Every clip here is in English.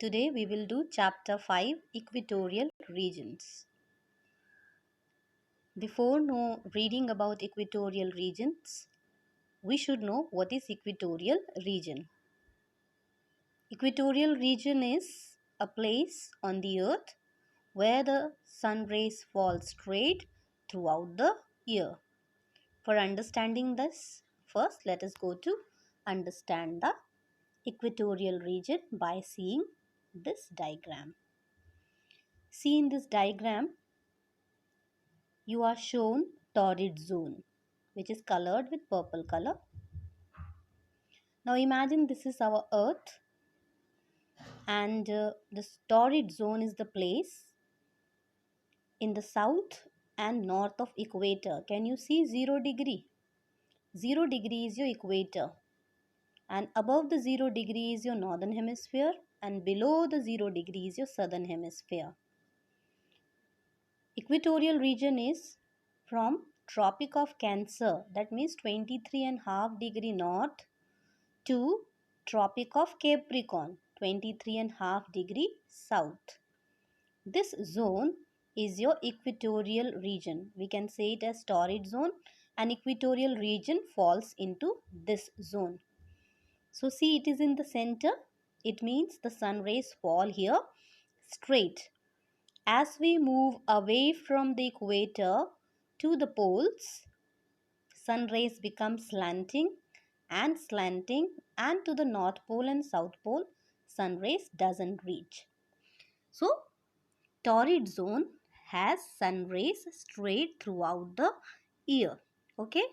Today we will do chapter 5 Equatorial Regions. Before reading about equatorial regions, we should know what is equatorial region. Equatorial region is a place on the earth where the sun rays fall straight throughout the year. For understanding this, first let us go to understand the equatorial region by seeing this diagram. See in this diagram, you are shown torrid zone, which is colored with purple color. Now imagine this is our earth, and this torrid zone is the place in the south and north of equator. Can you see 0 degree? 0 degree is your equator, and above the 0 degree is your northern hemisphere, and below the 0 degree is your southern hemisphere. Equatorial region is from Tropic of Cancer, that means 23.5 degree north, to Tropic of Capricorn, 23.5 degree south. This zone is your equatorial region. We can say it as torrid zone, and equatorial region falls into this zone. So see, it is in the center. It means the sun rays fall here straight. As we move away from the equator to the poles, sun rays become slanting, and to the north pole and south pole, sun rays doesn't reach. So torrid zone has sun rays straight throughout the year. Okay.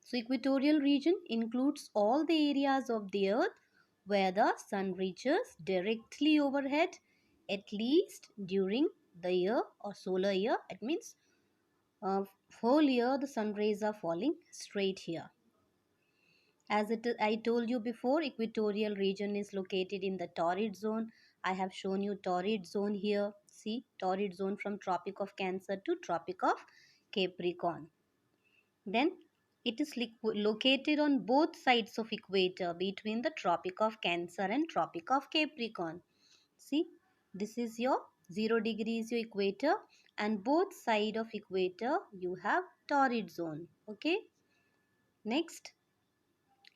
So equatorial region includes all the areas of the earth where the sun reaches directly overhead, at least during the year or solar year. It means whole year the sun rays are falling straight here. As I told you before, equatorial region is located in the torrid zone. I have shown you torrid zone here. See, torrid zone from Tropic of Cancer to Tropic of Capricorn. Then it is located on both sides of equator between the Tropic of Cancer and Tropic of Capricorn. See, this is your 0 degree is your equator, and both side of equator you have torrid zone. Okay. Next,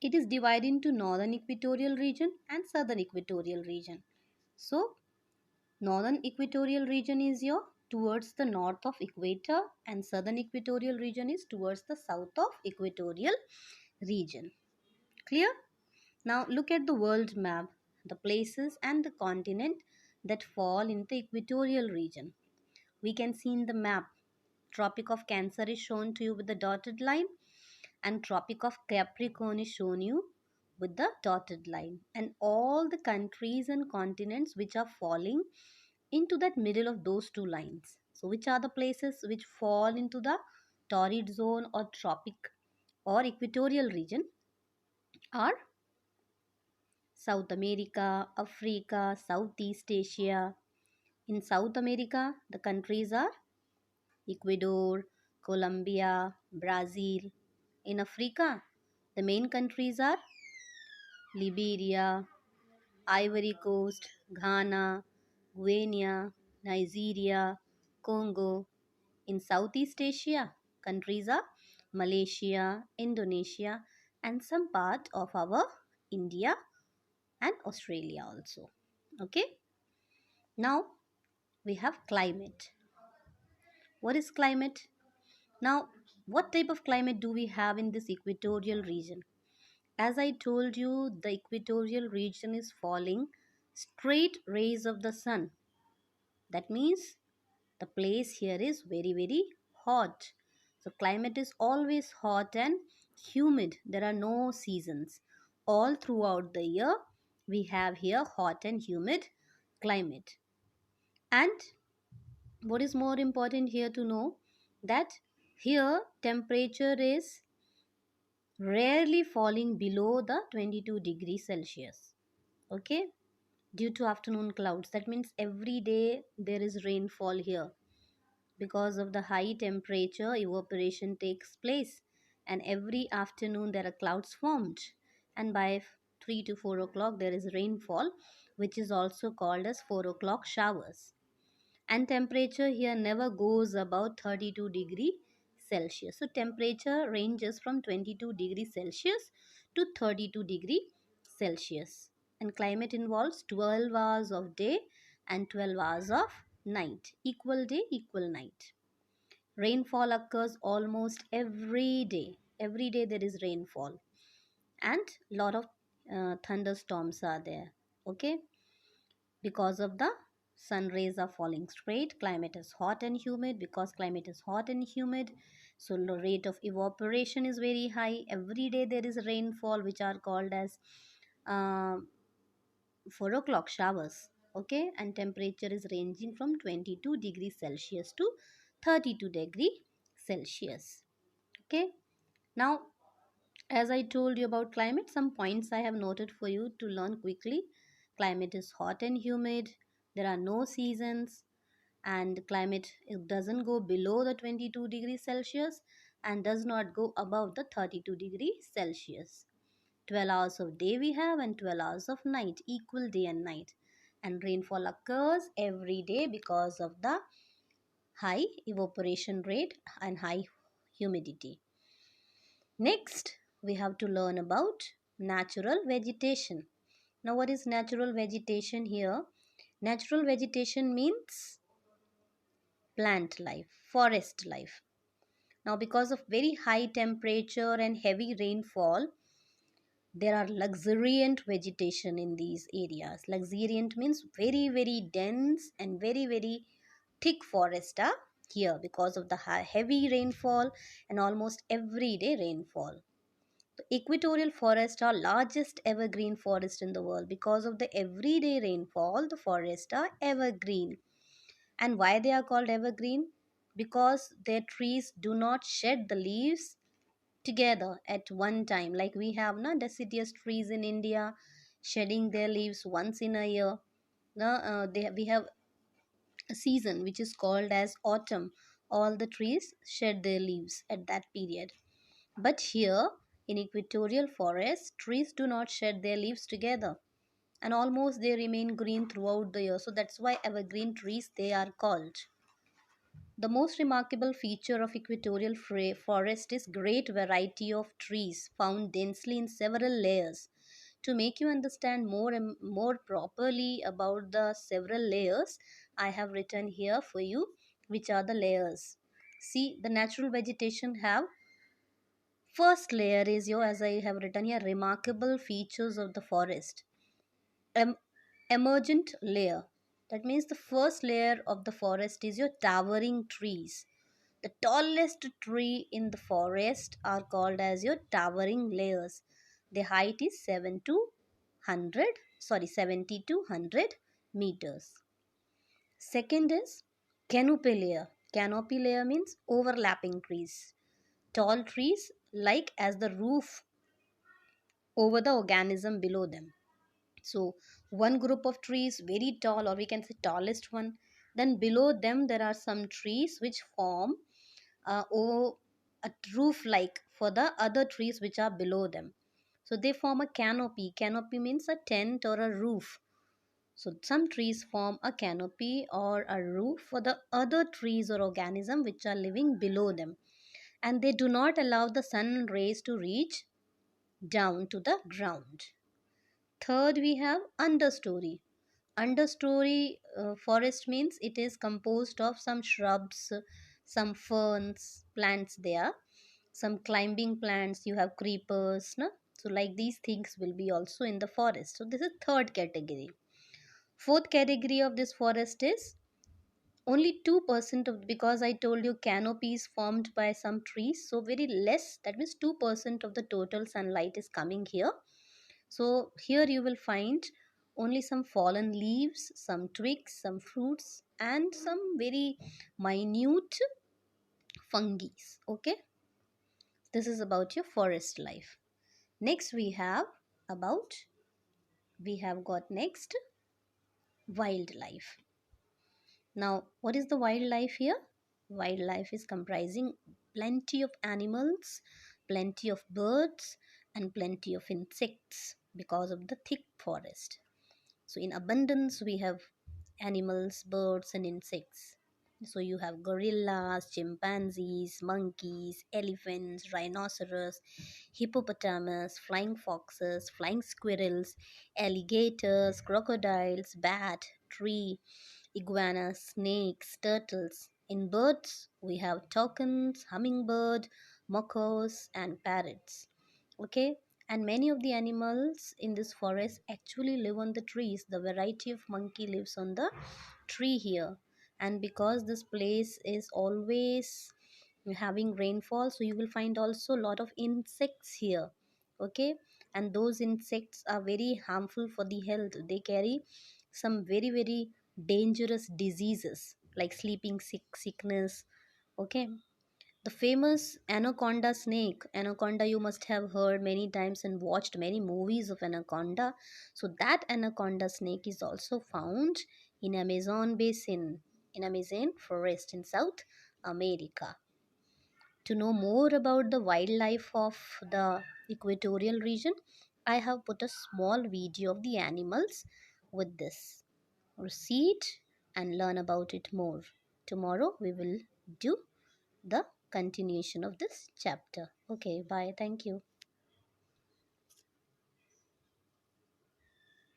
it is divided into northern equatorial region and southern equatorial region. So northern equatorial region is your towards the north of equator, and southern equatorial region is towards the south of equatorial region. Clear? Now look at the world map, the places and the continent that fall in the equatorial region. We can see in the map, Tropic of Cancer is shown to you with the dotted line, and Tropic of Capricorn is shown you with the dotted line, and all the countries and continents which are falling into that middle of those two lines. So which are the places which fall into the torrid zone or tropic or equatorial region are South America, Africa, Southeast Asia. In South America, the countries are Ecuador, Colombia, Brazil. In Africa, the main countries are Liberia, Ivory Coast, Ghana, Guinea, Nigeria, Congo. In Southeast Asia, countries are Malaysia, Indonesia, and some part of our India and Australia also. Okay. Now we have climate. What is climate? Now, what type of climate do we have in this equatorial region? As I told you, the equatorial region is falling straight rays of the sun. That means the place here is very, very hot. So climate is always hot and humid. There are no seasons. All throughout the year, we have here hot and humid climate. And what is more important here to know, that here temperature is rarely falling below the 22 degrees Celsius. Okay, due to afternoon clouds. That means every day there is rainfall here. Because of the high temperature, evaporation takes place, and every afternoon there are clouds formed, and by 3 to 4 o'clock there is rainfall, which is also called as 4 o'clock showers. And temperature here never goes above 32 degree Celsius. So temperature ranges from 22 degrees Celsius to 32 degree Celsius. And climate involves 12 hours of day and 12 hours of night. Equal day, equal night. Rainfall occurs almost every day. Every day there is rainfall, and lot of thunderstorms are there. Okay, because of the sun rays are falling straight. Climate is hot and humid. Because climate is hot and humid, so the rate of evaporation is very high. Every day there is rainfall, which are called as uh, 4 o'clock showers. Okay, and temperature is ranging from 22 degrees Celsius to 32 degree Celsius. Okay, now as I told you about climate, some points I have noted for you to learn quickly. Climate is hot and humid. There are no seasons, and climate it doesn't go below the 22 degrees Celsius and does not go above the 32 degrees Celsius. 12 hours of day we have and 12 hours of night, equal day and night. And rainfall occurs every day because of the high evaporation rate and high humidity. Next, we have to learn about natural vegetation. Now, what is natural vegetation here? Natural vegetation means plant life, forest life. Now, because of very high temperature and heavy rainfall, there are luxuriant vegetation in these areas. Luxuriant means very, very dense and very, very thick forest are here because of the heavy rainfall and almost everyday rainfall. Equatorial forests are largest evergreen forest in the world. Because of the everyday rainfall, the forests are evergreen. And why they are called evergreen? Because their trees do not shed the leaves together at one time. Like we have deciduous trees in India shedding their leaves once in a year. We have a season which is called as autumn. All the trees shed their leaves at that period. But here in equatorial forests, trees do not shed their leaves together and almost they remain green throughout the year. So that's why evergreen trees they are called. The most remarkable feature of equatorial forest is great variety of trees found densely in several layers. To make you understand more properly about the several layers, I have written here for you which are the layers. See, the natural vegetation have first layer is your, as I have written here, remarkable features of the forest. Em- Emergent layer. That means the first layer of the forest is your towering trees. The tallest tree in the forest are called as your towering layers. The height is 70 to 100 meters. Second is canopy layer. Canopy layer means overlapping trees. Tall trees like as the roof over the organism below them. So one group of trees very tall, or we can say tallest one, then below them there are some trees which form over a roof like for the other trees which are below them. So they form a canopy. Canopy means a tent or a roof. So some trees form a canopy or a roof for the other trees or organism which are living below them, and they do not allow the sun rays to reach down to the ground. Third, we have understory. Understory forest means it is composed of some shrubs, some ferns, plants there, some climbing plants, you have creepers. No? So like these things will be also in the forest. So this is third category. Fourth category of this forest is only 2% of, because I told you canopy is formed by some trees, so very less, that means 2% of the total sunlight is coming here. So here you will find only some fallen leaves, some twigs, some fruits, and some very minute fungi. Okay, this is about your forest life. Next about we have got next wildlife. Now, what is the wildlife here? Wildlife is comprising plenty of animals, plenty of birds, and plenty of insects. because of the thick forest. So in abundance we have animals, birds and insects. So you have gorillas, chimpanzees, monkeys, elephants, rhinoceros, hippopotamus, flying foxes, flying squirrels, alligators, crocodiles, bat, tree, iguanas, snakes, turtles. In birds, we have toucans, hummingbird, macaws, and parrots. Okay, and many of the animals in this forest actually live on the trees. The variety of monkey lives on the tree here, and because this place is always having rainfall, so you will find also a lot of insects here. Okay, and those insects are very harmful for the health. They carry some very dangerous diseases like sleeping sickness. Okay, the famous anaconda snake. Anaconda, you must have heard many times and watched many movies of anaconda. So that anaconda snake is also found in Amazon basin, in Amazon forest in South America. To know more about the wildlife of the equatorial region, I have put a small video of the animals with this. Read and learn about it more. Tomorrow we will do the continuation of this chapter. Okay, bye. Thank you.